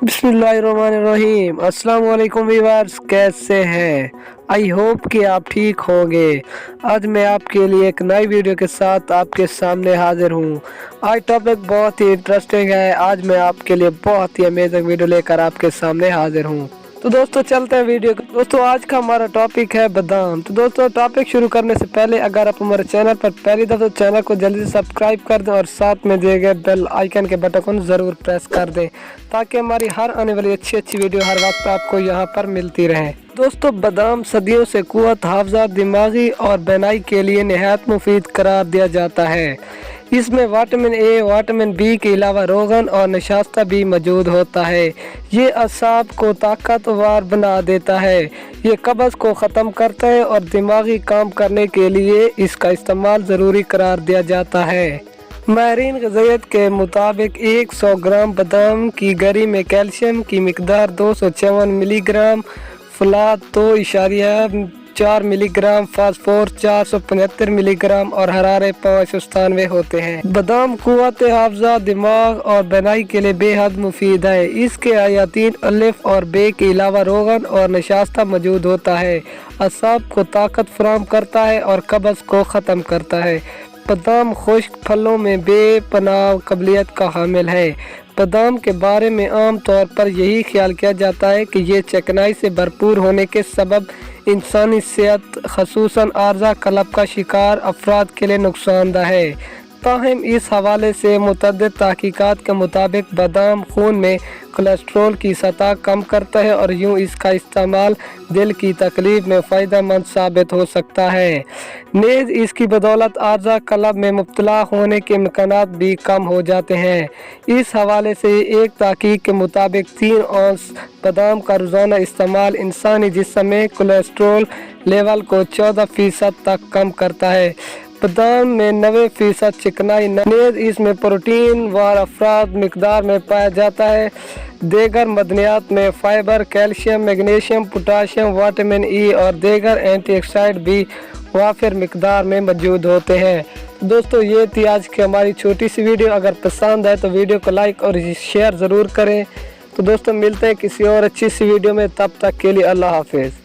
बिस्मिल्लाहिर्रहमानिर्रहीम। अस्सलाम वालेकुम व्यूअर्स, कैसे हैं? आई होप कि आप ठीक होंगे। आज मैं आपके लिए एक नई वीडियो के साथ आपके सामने हाजिर हूँ। आज टॉपिक बहुत ही इंटरेस्टिंग है। आज मैं आपके लिए बहुत ही अमेजिंग वीडियो लेकर आपके सामने हाजिर हूँ। तो दोस्तों चलते हैं वीडियो। दोस्तों आज का हमारा टॉपिक है बादाम। तो दोस्तों टॉपिक शुरू करने से पहले अगर आप हमारे चैनल पर पहली दफ़ा तो चैनल को जल्दी से सब्सक्राइब कर दें और साथ में दिए गए बेल आइकन के बटन को ज़रूर प्रेस कर दें ताकि हमारी हर आने वाली अच्छी वीडियो हर वक्त आपको यहाँ पर मिलती रहे। दोस्तों बादाम सदियों से कुव्वत हाफ़ज़ा, दिमागी और बनाई के लिए नहायत मुफीद करार दिया जाता है। इसमें विटामिन ए, विटामिन बी के अलावा रोगन और नशास्ता भी मौजूद होता है। ये असाब को ताकतवर बना देता है, ये कब्ज़ को ख़त्म करता है और दिमागी काम करने के लिए इसका इस्तेमाल ज़रूरी करार दिया जाता है। माहिरीन ग़िज़ाइयत के मुताबिक 100 ग्राम बादाम की गरी में कैल्शियम की मिकदार 254 मिलीग्राम, फलाद 2.4 मिलीग्राम, फास्फोरस 475 मिलीग्राम और हरारे 597 होते हैं। बादाम कुव्वत हाफ़ज़ा, दिमाग और बनाई के लिए बेहद मुफीद है। इसके आयातीन अलिफ और बे के अलावा रोगन और नशास्ता मौजूद होता है, असाब को ताकत फराहम करता है और कब्ज़ को ख़त्म करता है। बादाम खुश्क फलों में बेपनाह काबिलियत का हामिल है। बादाम के बारे में आम तौर पर यही ख्याल किया जाता है कि ये चिकनाई से भरपूर होने के सबब इंसानी सेहत ख़ुसूसन आर्ज़ा कल्ब का शिकार अफराद के लिए नुकसानदा है। ताहम इस हवाले से मुतअद्दिद तहकीकात के मुताबिक बादाम खून में कोलेस्ट्रॉल की सतह कम करता है और यूँ इसका इस्तेमाल दिल की तकलीफ में फ़ायदेमंद साबित हो सकता है। नेज़ इसकी बदौलत आर्ज़ा कल्ब में मुब्तला होने के इम्कानात भी कम हो जाते हैं। इस हवाले से एक तहकीक के मुताबिक 3 औंस बादाम का रोज़ाना इस्तेमाल इंसानी जिस्म में कोलेस्ट्रॉल लेवल को 14% तक कम करता है। बादाम में 90% चिकनाई नेज़ इसमें प्रोटीन वार अफराद मिकदार में पाया जाता है। देगर मदनियात में fibre, calcium, magnesium, potassium, vitamin E और देगर एंटीऑक्सीडेंट भी वाफिर मिकदार में मौजूद होते हैं। दोस्तों ये थी आज की हमारी छोटी सी वीडियो। अगर पसंद आए तो वीडियो को लाइक और शेयर ज़रूर करें। तो दोस्तों मिलते हैं किसी और अच्छी सी वीडियो में, तब तक के लिए अल्लाह हाफिज़।